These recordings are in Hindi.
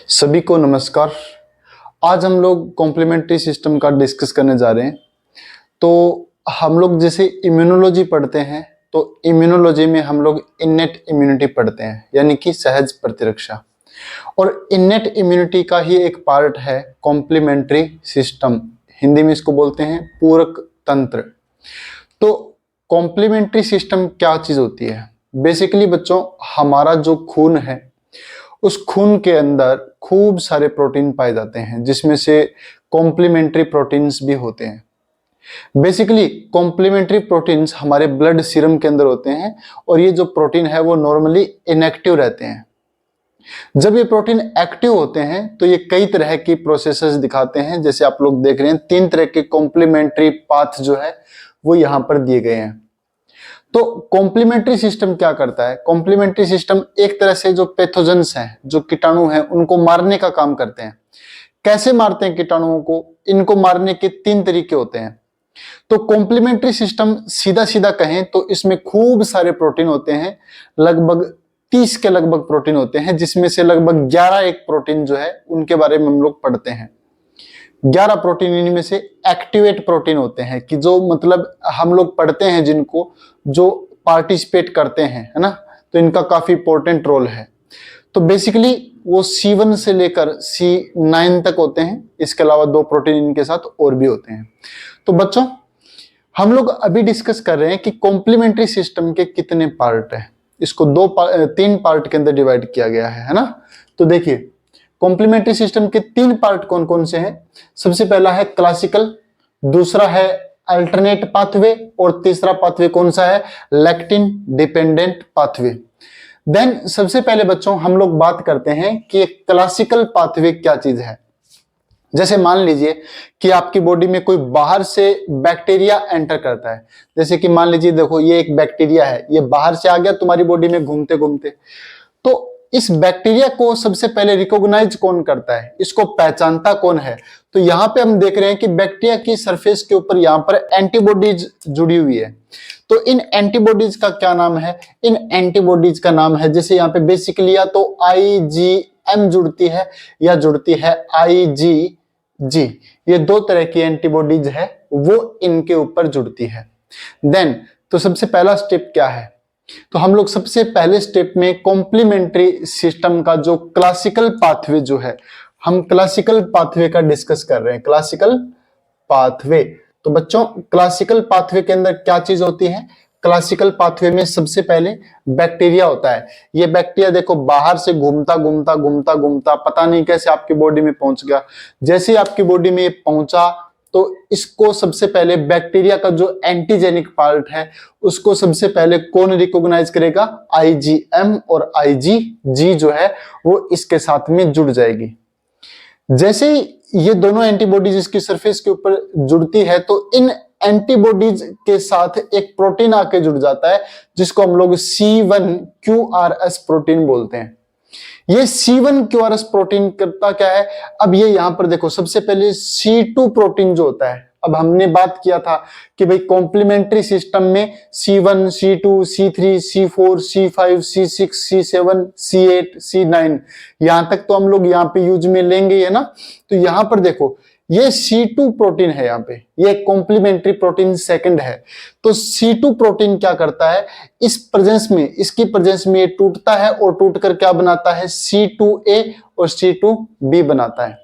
सभी को नमस्कार। आज हम लोग कॉम्प्लीमेंट्री सिस्टम का डिस्कस करने जा रहे हैं। तो हम लोग जैसे इम्यूनोलॉजी पढ़ते हैं तो इम्यूनोलॉजी में हम लोग इन्नेट इम्यूनिटी पढ़ते हैं, यानी कि सहज प्रतिरक्षा। और इन्नेट इम्यूनिटी का ही एक पार्ट है कॉम्प्लीमेंट्री सिस्टम, हिंदी में इसको बोलते हैं पूरक तंत्र। तो कॉम्प्लीमेंट्री सिस्टम क्या चीज होती है? बेसिकली बच्चों, हमारा जो खून है उस खून के अंदर खूब सारे प्रोटीन पाए जाते हैं, जिसमें से कॉम्प्लीमेंट्री प्रोटीन्स भी होते हैं। बेसिकली कॉम्प्लीमेंट्री प्रोटीन्स हमारे ब्लड सीरम के अंदर होते हैं और ये जो प्रोटीन है वो नॉर्मली इनएक्टिव रहते हैं। जब ये प्रोटीन एक्टिव होते हैं तो ये कई तरह की प्रोसेसेस दिखाते हैं। जैसे आप लोग देख रहे हैं 3 तरह के कॉम्प्लीमेंट्री पाथ जो है वो यहां पर दिए गए हैं। तो कॉम्प्लीमेंट्री सिस्टम क्या करता है? कॉम्प्लीमेंट्री सिस्टम एक तरह से जो पैथोजेंस हैं, जो कीटाणु हैं, उनको मारने का काम करते हैं। कैसे मारते हैं कीटाणुओं को? इनको मारने के 3 तरीके होते हैं। तो कॉम्प्लीमेंट्री सिस्टम सीधा सीधा कहें तो इसमें खूब सारे प्रोटीन होते हैं, लगभग 30 के लगभग प्रोटीन होते हैं, जिसमें से लगभग 11 एक प्रोटीन जो है उनके बारे में हम लोग पढ़ते हैं। 11 प्रोटीन इनमें से एक्टिवेट प्रोटीन होते हैं, कि जो मतलब हम लोग पढ़ते हैं जिनको, जो पार्टिसिपेट करते हैं, है ना। तो इनका काफी इंपॉर्टेंट रोल है। तो बेसिकली वो C1 से लेकर C9 तक होते हैं। इसके अलावा 2 प्रोटीन इनके साथ और भी होते हैं। तो बच्चों, हम लोग अभी डिस्कस कर रहे हैं कि कॉम्प्लीमेंट्री सिस्टम के कितने पार्ट हैं। इसको 3 पार्ट के अंदर डिवाइड किया गया है ना। तो देखिए, कॉम्प्लीमेंट्री सिस्टम के 3 पार्ट कौन कौन से हैं? सबसे पहला है क्लासिकल, दूसरा है अल्टरनेट पाथवे, और तीसरा पाथवे कौन सा है? Lectin dependent pathway. देन सबसे पहले बच्चों हम लोग बात करते हैं कि क्लासिकल पाथवे क्या चीज है। जैसे मान लीजिए कि आपकी बॉडी में कोई बाहर से बैक्टीरिया एंटर करता है। जैसे कि मान लीजिए, देखो ये एक बैक्टीरिया है, ये बाहर से आ गया तुम्हारी बॉडी में घूमते घूमते। तो इस बैक्टीरिया को सबसे पहले रिकॉग्नाइज कौन करता है, इसको पहचानता कौन है? तो यहां पे हम देख रहे हैं कि बैक्टीरिया की सरफेस के ऊपर यहां पर एंटीबॉडीज जुड़ी हुई है। तो इन एंटीबॉडीज का क्या नाम है? इन एंटीबॉडीज का नाम है, जैसे यहाँ पे बेसिकली या तो IgM जुड़ती है या जुड़ती है IgG। ये 2 तरह की एंटीबॉडीज है, वो इनके ऊपर जुड़ती है। देन तो सबसे पहला स्टेप क्या है? तो हम लोग सबसे पहले स्टेप में कॉम्प्लीमेंट्री सिस्टम का जो क्लासिकल पाथवे जो है, हम क्लासिकल पाथवे का डिस्कस कर रहे हैं। क्लासिकल पाथवे, तो बच्चों क्लासिकल पाथवे के अंदर क्या चीज होती है? क्लासिकल पाथवे में सबसे पहले बैक्टीरिया होता है। ये बैक्टीरिया देखो बाहर से घूमता घूमता घूमता घूमता पता नहीं कैसे आपकी बॉडी में पहुंच गया। जैसे ही आपकी बॉडी में पहुंचा तो इसको सबसे पहले बैक्टीरिया का जो एंटीजेनिक पार्ट है उसको सबसे पहले कौन रिकॉग्नाइज करेगा? IgM, और IgG जो है वो इसके साथ में जुड़ जाएगी। जैसे ही ये दोनों एंटीबॉडीज इसकी सरफेस के ऊपर जुड़ती है तो इन एंटीबॉडीज के साथ एक प्रोटीन आके जुड़ जाता है, जिसको हम लोग C1QRS प्रोटीन बोलते हैं। ये C1QRS प्रोटीन करता क्या है? अब ये यहां पर देखो, सबसे पहले C2 प्रोटीन जो होता है, अब हमने बात किया था कि भाई कॉम्प्लीमेंट्री सिस्टम में C1, C2, C3, C4, C5, C6, C7, C8, C9, यहां तक तो हम लोग यहाँ पे यूज में लेंगे, है ना। तो यहां पर देखो ये C2 प्रोटीन है, यहाँ पे ये कॉम्प्लीमेंट्री प्रोटीन सेकंड है। तो C2 प्रोटीन क्या करता है? इस प्रेजेंस में, इसकी प्रेजेंस में ये टूटता है और टूटकर क्या बनाता है? C2A और C2B बनाता है।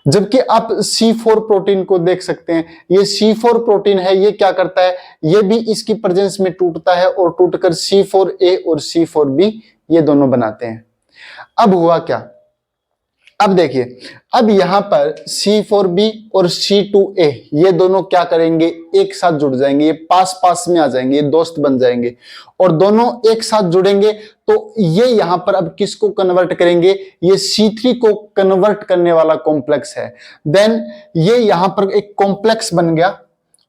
जबकि आप C4 प्रोटीन को देख सकते हैं, ये C4 प्रोटीन है, ये क्या करता है? ये भी इसकी प्रेजेंस में टूटता है और टूटकर C4A और C4B ये दोनों बनाते हैं। अब हुआ क्या? अब देखिए, अब यहां पर C4B और C2A ये दोनों क्या करेंगे? एक साथ जुड़ जाएंगे, ये पास पास में आ जाएंगे, ये दोस्त बन जाएंगे और दोनों एक साथ जुड़ेंगे। तो ये यहां पर अब किसको कन्वर्ट करेंगे? ये C3 को कन्वर्ट करने वाला कॉम्प्लेक्स है। देन ये यहां पर एक कॉम्प्लेक्स बन गया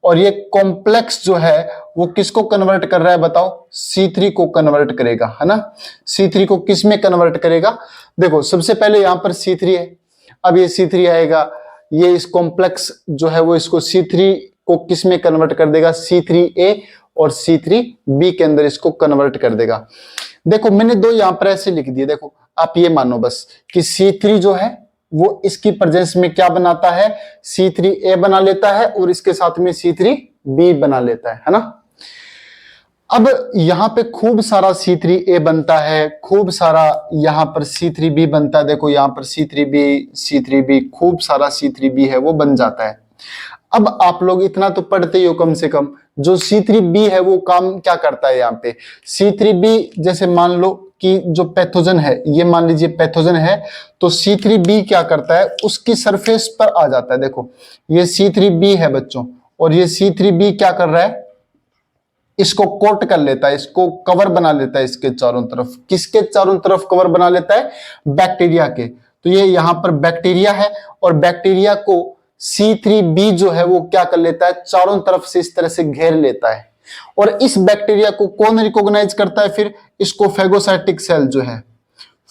और ये कॉम्प्लेक्स जो है वो किसको कन्वर्ट कर रहा है बताओ? C3 को कन्वर्ट करेगा, है ना। C3 को किस में कन्वर्ट करेगा? देखो सबसे पहले यहां पर C3 है, अब ये C3 आएगा, ये इस कॉम्प्लेक्स जो है वो इसको C3 को किस में कन्वर्ट कर देगा? C3A और C3B के अंदर इसको कन्वर्ट कर देगा। देखो मैंने 2 यहां पर ऐसे लिख दिए। देखो आप ये मानो बस कि C3 जो है वो इसकी प्रेजेंस में क्या बनाता है, C3A बना लेता है और इसके साथ में C3B बना लेता है ना। अब यहां पे खूब सारा C3A बनता है, खूब सारा यहां पर C3B बनता है। देखो यहां पर C3B खूब सारा C3B है वो बन जाता है। अब आप लोग इतना तो पढ़ते ही हो कम से कम, जो C3B है वो काम क्या करता है यहाँ पे। C3B जैसे मान लो कि जो पैथोजन है, ये मान लीजिए पैथोजन है, तो C3B क्या करता है, उसकी सरफेस पर आ जाता है। देखो ये C3B है बच्चों, और ये C3B क्या कर रहा है, इसको कोट कर लेता है, इसको कवर बना लेता है इसके चारों तरफ। किसके चारों तरफ कवर बना लेता है, बैक्टीरिया के। तो ये यहां पर बैक्टीरिया है, और बैक्टीरिया को C3B जो है वो क्या कर लेता है, चारों तरफ से इस तरह से घेर लेता है। और इस बैक्टीरिया को कौन रिकॉग्नाइज करता है फिर, इसको फेगोसाइटिक सेल जो है,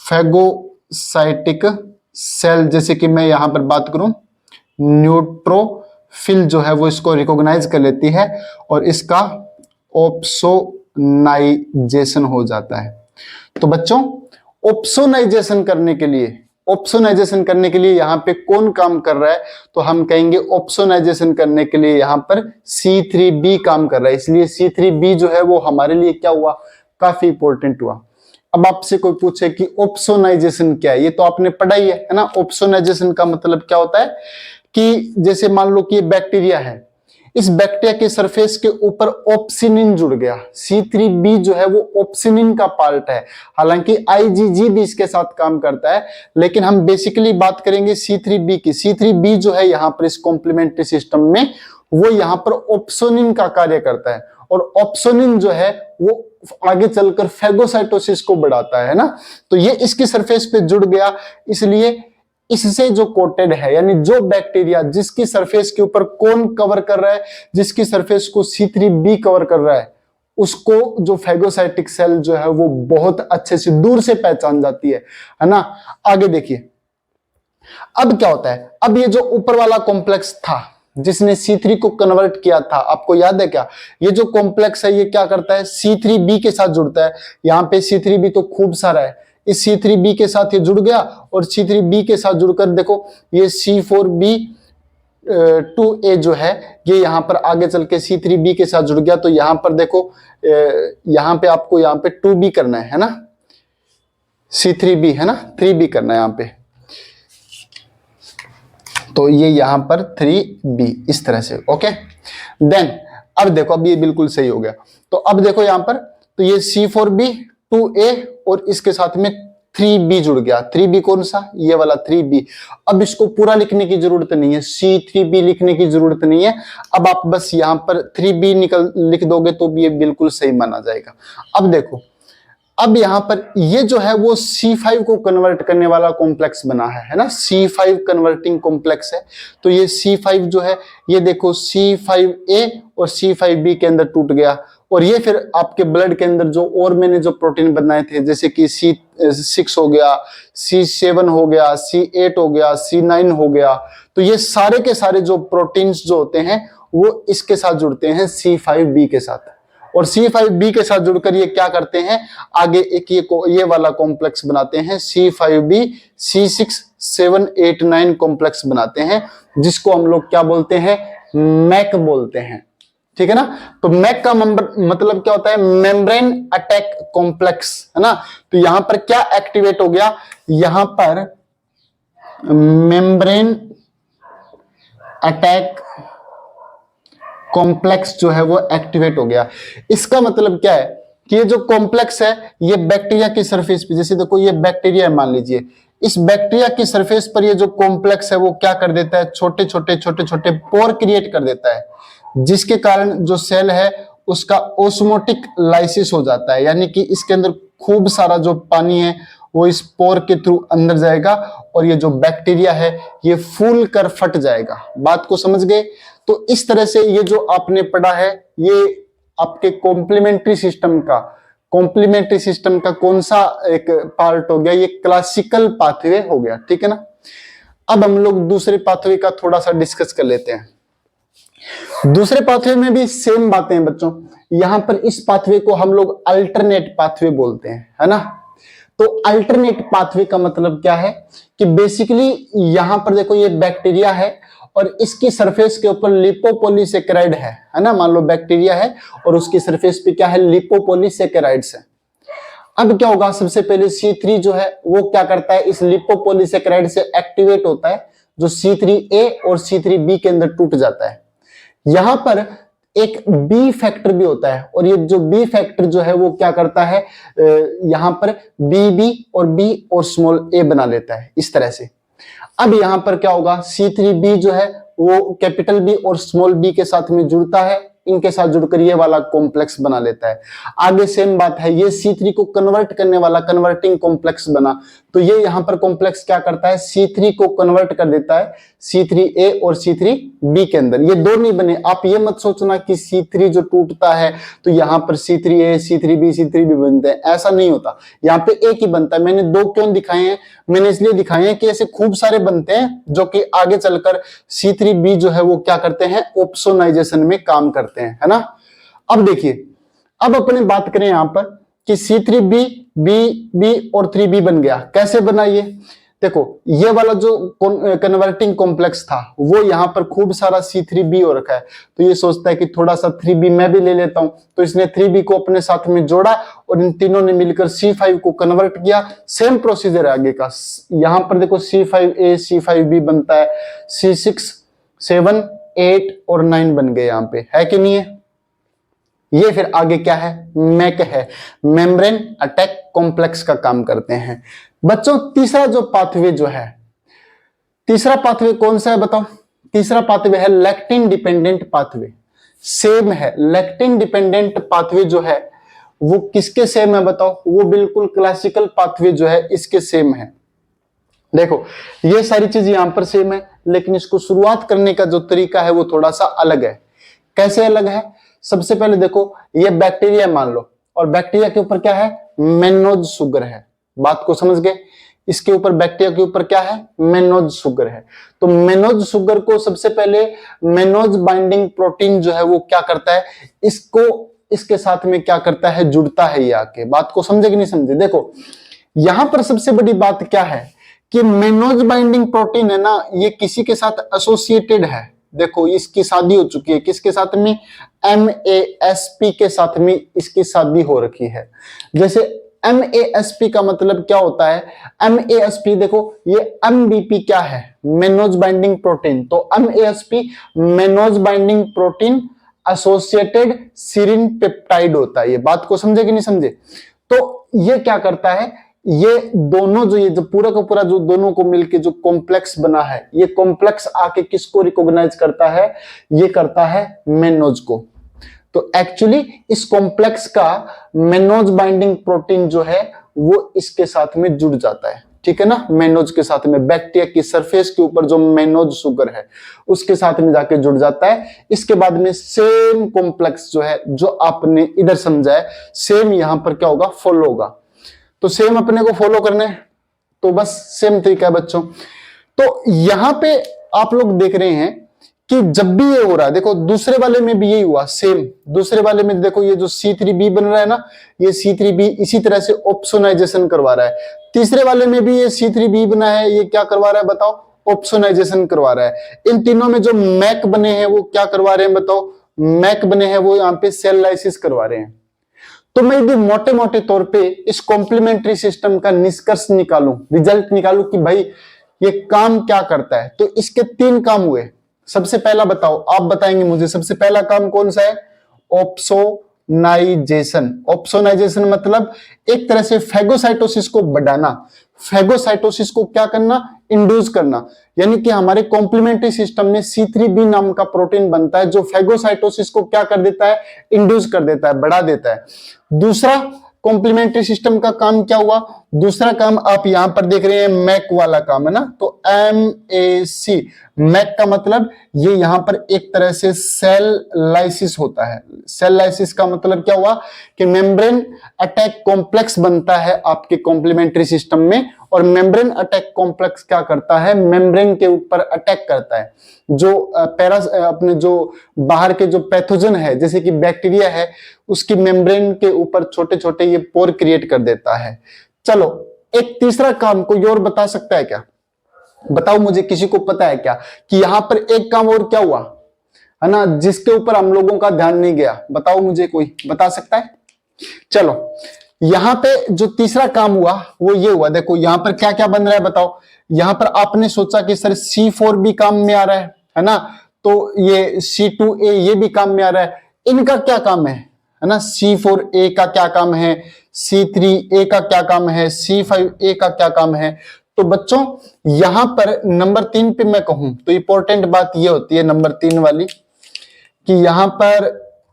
फेगोसाइटिक सेल, जैसे कि मैं यहां पर बात करूं न्यूट्रोफिल जो है वो इसको रिकॉग्नाइज कर लेती है, और इसका ऑप्सोनाइजेशन हो जाता है। तो बच्चों ऑप्सोनाइजेशन करने के लिए यहां पे कौन काम कर रहा है, तो हम कहेंगे ऑप्सोनाइजेशन करने के लिए यहां पर C3B काम कर रहा है। इसलिए C3B जो है वो हमारे लिए क्या हुआ, काफी इंपॉर्टेंट हुआ। अब आपसे कोई पूछे कि ऑप्सोनाइजेशन क्या है, ये तो आपने पढ़ा ही है ना। ऑप्सोनाइजेशन का मतलब क्या होता है कि जैसे मान लो कि ये बैक्टीरिया है, इस बैक्टीरिया के सरफेस के ऊपर ऑप्सिनिन जुड़ गया। C3B जो है वो ऑप्सिनिन का पार्ट है, हालांकि IgG भी इसके साथ काम करता है, लेकिन हम बेसिकली बात करेंगे C3B की। C3B जो है यहाँ पर इस कॉम्प्लीमेंट्री सिस्टम में वो यहाँ पर ऑप्सोनिन का कार्य करता है, और ऑप्सोनिन जो है वो आगे चलकर फेगोसाइटोसिस को बढ़ाता है ना। तो ये इसकी सरफेस पे जुड़ गया, इसलिए इससे जो कोटेड है, यानी जो बैक्टीरिया जिसकी सरफेस के ऊपर कौन कवर कर रहा है, जिसकी सरफेस को C3B कवर कर रहा है, उसको जो फेगोसाइटिक सेल जो है वो बहुत अच्छे से दूर से पहचान जाती है ना। आगे देखिए अब क्या होता है। अब ये जो ऊपर वाला कॉम्प्लेक्स था जिसने C3 को कन्वर्ट किया था, आपको याद है क्या, ये जो कॉम्प्लेक्स है ये क्या करता है, C3B के साथ जुड़ता है। यहाँ पे C3B तो खूब सारा है, इस C3B के साथ ये जुड़ गया, और C3B के साथ जुड़कर देखो ये C4B2A जो है ये यहाँ पर आगे चल के C3B के साथ जुड़ गया। तो यहाँ पर देखो यहाँ पे आपको यहाँ पे 2B करना है ना, C3B है ना, 3B करना है यहाँ पे, तो ये यहाँ पर 3B इस तरह से। ओके देन अब देखो, अब ये बिल्कुल सही हो गया। तो अब देखो यहाँ पर, तो ये C4B2A और इसके साथ में 3B जुड़ गया। 3B कौन सा, ये वाला 3B। अब इसको पूरा लिखने की जरूरत नहीं है, C3B लिखने की जरूरत नहीं है। अब आप बस यहाँ पर 3B लिख दोगे तो भी ये बिल्कुल सही माना जाएगा। अब देखो, अब यहां पर ये जो है वो C5 को कन्वर्ट करने वाला कॉम्प्लेक्स बना है ना, C5 कन्वर्टिंग कॉम्प्लेक्स है। तो ये C5 जो है ये देखो C5A और C5B के अंदर टूट गया, और ये फिर आपके ब्लड के अंदर जो और मैंने जो प्रोटीन बनाए थे, जैसे कि C6 हो गया, C7 हो गया, C8 हो गया, C9 हो गया, तो ये सारे के सारे जो प्रोटीन्स जो होते हैं वो इसके साथ जुड़ते हैं C5B के साथ, और C5B के साथ जुड़कर ये क्या करते हैं, आगे एक ये वाला कॉम्प्लेक्स बनाते हैं, C5B C6, 7, 8, 9 कॉम्प्लेक्स बनाते हैं, जिसको हम लोग क्या बोलते हैं, मैक बोलते हैं। ठीक है ना। तो मैक का मतलब क्या होता है, मेम्ब्रेन अटैक कॉम्प्लेक्स है ना। तो यहां पर क्या एक्टिवेट हो गया, यहां पर मेम्ब्रेन अटैक कॉम्प्लेक्स जो है वो एक्टिवेट हो गया। इसका मतलब क्या है कि ये जो कॉम्प्लेक्स है ये बैक्टीरिया की सरफेस पे, जैसे देखो ये बैक्टीरिया है मान लीजिए, इस बैक्टीरिया की सरफेस पर ये जो कॉम्प्लेक्स है वो क्या कर देता है, छोटे छोटे पोर क्रिएट कर देता है, जिसके कारण जो सेल है उसका ओस्मोटिक लाइसिस हो जाता है, यानी कि इसके अंदर खूब सारा जो पानी है वो इस पोर के थ्रू अंदर जाएगा, और ये जो बैक्टीरिया है ये फूल कर फट जाएगा। बात को समझ गए। तो इस तरह से ये जो आपने पढ़ा है ये आपके कॉम्प्लीमेंट्री सिस्टम का कौन सा एक पार्ट हो गया, ये क्लासिकल पाथवे हो गया। ठीक है ना। अब हम लोग दूसरे पाथवे का थोड़ा सा डिस्कस कर लेते हैं। दूसरे पाथवे में भी सेम बातें हैं बच्चों। यहां पर इस पाथवे को हम लोग अल्टरनेट पाथवे बोलते हैं, है ना। तो अल्टरनेट पाथवे का मतलब क्या है कि बेसिकली यहां पर देखो ये बैक्टीरिया है और इसकी सरफेस के ऊपर लिपोपोलीसेकेराइड है ना। मान लो बैक्टीरिया है और उसकी सरफेस पे क्या है, लिपोपोलीसेकेराइड्स है। अब क्या होगा, सबसे पहले C3 जो है वो क्या करता है, इस लिपोपोलीसेकेराइड से एक्टिवेट होता है, जो C3A और C3B के अंदर टूट जाता है। यहां पर एक बी फैक्टर भी होता है और ये जो बी फैक्टर जो है वो क्या करता है, यहां पर बी और बी और स्मॉल ए बना लेता है इस तरह से। अब यहां पर क्या होगा, C3B जो है वो कैपिटल बी और स्मॉल बी के साथ में जुड़ता है, इनके साथ जुड़कर ये वाला कॉम्प्लेक्स बना लेता है। आगे सेम बात है, ये C3 को कन्वर्ट करने वाला कन्वर्टिंग कॉम्प्लेक्स बना, तो ये यहां पर कॉम्प्लेक्स क्या करता है, C3 को कन्वर्ट कर देता है C3A और C3B के अंदर। ये दो नहीं बने, आप ये मत सोचना कि C3 जो टूटता है तो यहां पर C3A C3B C3B बनते हैं, ऐसा नहीं होता। यहाँ पे एक ही बनता है। मैंने दो क्यों दिखाए हैं, मैंने इसलिए दिखाए हैं कि ऐसे खूब सारे बनते हैं जो कि आगे चलकर C3B जो है वो क्या करते हैं, ऑप्सोनाइजेशन में काम करते हैं, है ना। अब देखिए, अब अपने बात करें यहां पर कि C3B B और 3B बन गया। कैसे बना ये, देखो ये वाला जो कन्वर्टिंग कॉम्प्लेक्स था वो यहां पर खूब सारा C3B हो रखा है, तो ये सोचता है कि थोड़ा सा 3B मैं भी ले लेता हूं, तो इसने 3B को अपने साथ में जोड़ा और इन तीनों ने मिलकर C5 को कन्वर्ट किया। सेम प्रोसीजर है आगे का। यहां पर देखो C5A C5B बनता है, C6 7 8 और 9 बन गए यहां पे, है कि नहीं है। ये फिर आगे क्या है, मैक है, मेम्ब्रेन अटैक कॉम्प्लेक्स का काम करते हैं। बच्चों तीसरा जो पाथवे जो है, तीसरा पाथवे कौन सा है बताओ, तीसरा पाथवे है लैक्टिन डिपेंडेंट पाथवे। सेम है, लैक्टिन डिपेंडेंट पाथवे जो है वो किसके सेम है बताओ, वो बिल्कुल क्लासिकल पाथवे जो है इसके सेम है। देखो ये सारी चीज यहां पर सेम है, लेकिन इसको शुरुआत करने का जो तरीका है वो थोड़ा सा अलग है। कैसे अलग है, सबसे पहले देखो ये बैक्टीरिया मान लो, और बैक्टीरिया के ऊपर क्या है, मेनोज शुगर है। बात को समझ गए, इसके ऊपर बैक्टीरिया के ऊपर क्या है, मेनोज शुगर है। तो मेनोज शुगर को सबसे पहले मेनोज बाइंडिंग प्रोटीन जो है वो क्या करता है, इसको इसके साथ में क्या करता है, जुड़ता है ये आके। बात को समझे कि नहीं समझे। देखो यहां पर सबसे बड़ी बात क्या है कि मेनोज बाइंडिंग प्रोटीन है ना, ये किसी के साथ एसोसिएटेड है। देखो इसकी शादी हो चुकी है, किसके साथ में, MASP के साथ में इसकी शादी हो रखी है। जैसे MASP का मतलब क्या होता है, MASP देखो ये MBP क्या है, मेनोज बाइंडिंग प्रोटीन, तो MASP mannose binding protein associated सीरिन peptide होता है। ये बात को समझे कि नहीं समझे। तो ये क्या करता है, ये दोनों जो ये जो पूरा का पूरा जो दोनों को मिलके जो कॉम्प्लेक्स बना है, ये कॉम्प्लेक्स आके किसको रिकॉग्नाइज करता है, ये करता है मेनोज को। तो एक्चुअली इस कॉम्प्लेक्स का मेनोज बाइंडिंग प्रोटीन जो है वो इसके साथ में जुड़ जाता है, ठीक है ना, मेनोज के साथ में। बैक्टीरिया की सरफेस के ऊपर जो मेनोज शुगर है उसके साथ में जाके जुड़ जाता है। इसके बाद में सेम कॉम्प्लेक्स जो है, जो आपने इधर समझा है, सेम यहां पर क्या होगा, फॉलो होगा। तो सेम अपने को फॉलो करना है, तो बस सेम तरीका है बच्चों। तो यहां पे आप लोग देख रहे हैं कि जब भी ये हो रहा है, देखो दूसरे वाले में भी यही हुआ सेम। दूसरे वाले में देखो ये जो C3B बन रहा है ना, ये C3B इसी तरह से ऑप्सोनाइजेशन करवा रहा है। तीसरे वाले में भी ये C3B बना है, ये क्या करवा रहा है बताओ, ऑप्सोनाइजेशन करवा रहा है। इन तीनों में जो मैक बने हैं वो क्या करवा रहे हैं बताओ, मैक बने हैं वो यहाँ पे सेल लाइसिस करवा रहे हैं। तो मैं यदि मोटे मोटे तौर पे इस कॉम्प्लीमेंट्री सिस्टम का निष्कर्ष निकालूं, रिजल्ट निकालूं कि भाई ये काम क्या करता है, तो इसके 3 काम हुए। सबसे पहला बताओ, आप बताएंगे मुझे सबसे पहला काम कौन सा है, ऑप्सोनाइजेशन। ऑप्सोनाइजेशन मतलब एक तरह से फैगोसाइटोसिस को बढ़ाना, फैगोसाइटोसिस को क्या करना, इंड्यूस करना। यानी कि हमारे कॉम्प्लीमेंट्री सिस्टम में C3B नाम का प्रोटीन बनता है जो फैगोसाइटोसिस को क्या कर देता है, इंड्यूस कर देता है, बढ़ा देता है। दूसरा कॉम्प्लीमेंट्री सिस्टम का काम क्या हुआ, दूसरा काम आप यहां पर देख रहे हैं मैक वाला काम है ना, तो MAC, मैक का मतलब ये यहां पर एक तरह से सेल लाइसिस होता है। सेल लाइसिस का मतलब क्या हुआ कि मेम्ब्रेन अटैक कॉम्प्लेक्स बनता है आपके कॉम्प्लीमेंट्री सिस्टम में, और मेम्ब्रेन अटैक कॉम्प्लेक्स क्या करता है, मेम्ब्रेन के ऊपर अटैक करता है। जो अपने जो बाहर के जो पैथोजन है जैसे कि बैक्टीरिया है, उसकी मेम्ब्रेन के ऊपर छोटे छोटे ये पोर क्रिएट कर देता है। चलो एक तीसरा काम कोई और बता सकता है क्या? बताओ मुझे, किसी को पता है क्या कि यहां पर एक काम और क्या हुआ है ना, जिसके ऊपर हम लोगों का ध्यान नहीं गया? बताओ मुझे, कोई बता सकता है? चलो, यहां पे जो तीसरा काम हुआ वो ये हुआ, देखो यहां पर क्या क्या बन रहा है बताओ। यहां पर आपने सोचा कि सर C4 भी काम में आ रहा है ना, तो ये C2A ये भी काम में आ रहा है, इनका क्या काम है ना? C4A का क्या काम है, C3A का क्या काम है, C5A का क्या काम है? तो बच्चों यहां पर नंबर 3 पे मैं कहूं तो इंपॉर्टेंट बात ये होती है नंबर 3 वाली, कि यहां पर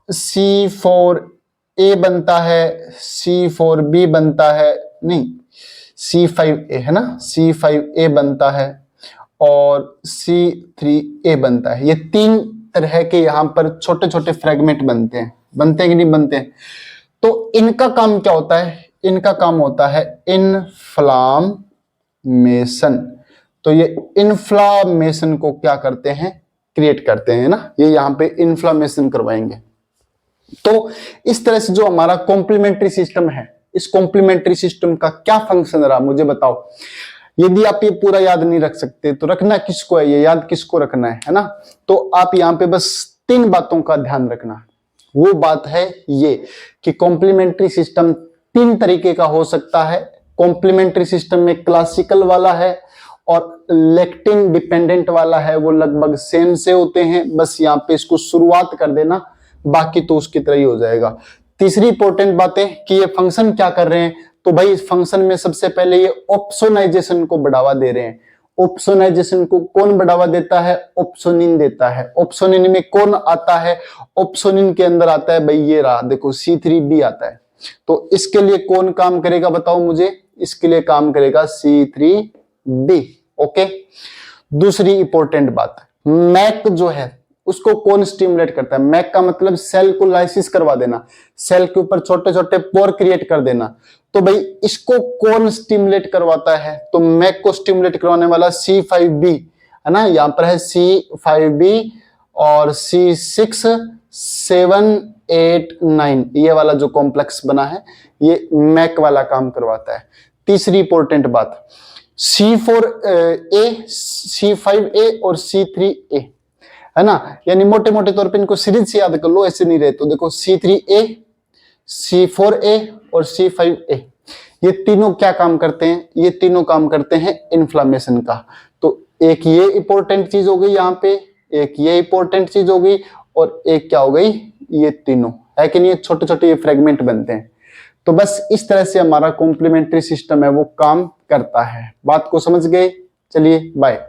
C4A बनता है, C4B बनता है, नहीं C5A है ना, C5A बनता है और C3A बनता है। ये 3 तरह के यहां पर छोटे छोटे फ्रेगमेंट बनते हैं कि नहीं बनते हैं? तो इनका काम क्या होता है? इनका काम होता है इन्फ्लामेशन। तो ये इन्फ्लामेशन को क्या करते हैं? क्रिएट करते हैं ना, ये यहां पे इन्फ्लामेशन करवाएंगे। तो इस तरह से जो हमारा कॉम्प्लीमेंट्री सिस्टम है, इस कॉम्प्लीमेंट्री सिस्टम का क्या फंक्शन रहा मुझे बताओ। यदि आप ये पूरा याद नहीं रख सकते तो रखना किसको है, ये याद किसको रखना है ना? तो आप यहां पे बस 3 बातों का ध्यान रखना। वो बात है ये कि कॉम्प्लीमेंट्री सिस्टम 3 तरीके का हो सकता है। कॉम्प्लीमेंट्री सिस्टम में क्लासिकल वाला है और लेक्टिन डिपेंडेंट वाला है, वो लगभग सेम से होते हैं। बस यहाँ पे इसको शुरुआत कर देना, बाकी तो उसकी तरह ही हो जाएगा। तीसरी इंपॉर्टेंट बात है कि ये फंक्शन क्या कर रहे हैं, तो भाई इस फंक्शन में सबसे पहले ये ऑप्सोनाइजेशन को बढ़ावा दे रहे हैं। ऑप्सोनाइजेशन को कौन बढ़ावा देता है? ऑप्सोनिन देता है। ऑप्सोनिन में कौन आता है? ऑप्सोनिन के अंदर आता है भाई ये रहा, देखो C3B आता है। तो इसके लिए कौन काम करेगा बताओ मुझे? इसके लिए काम करेगा C3B। ओके, दूसरी इंपॉर्टेंट बात, मैक जो है उसको कौन स्टिमुलेट करता है? मैक का मतलब सेल को लाइसिस करवा देना, सेल के ऊपर छोटे छोटे पोर क्रिएट कर देना। तो भाई इसको कौन स्टिमुलेट करवाता है? तो मैक को स्टिमुलेट करवाने वाला C5B है ना, यहां पर है C5B और C6, 7, 8, 9 ये वाला जो कॉम्प्लेक्स बना है ये मैक वाला काम करवाता है। तीसरी इंपॉर्टेंट बात, C4A, C5A और C3A है ना, यानी मोटे मोटे तौर पे इनको सीरीज से याद कर लो, ऐसे नहीं रहे। तो देखो C3A, C4A और C5A ये तीनों क्या काम करते हैं? ये तीनों काम करते हैं इन्फ्लामेशन का। तो एक ये इंपॉर्टेंट चीज हो गई यहाँ पे, एक ये इंपॉर्टेंट चीज हो गई और एक क्या हो गई? ये तीनों है कि नहीं, ये छोटे छोटे ये फ्रेगमेंट बनते हैं। तो बस इस तरह से हमारा कॉम्प्लीमेंट्री सिस्टम है वो काम करता है। बात को समझ गए? चलिए बाय।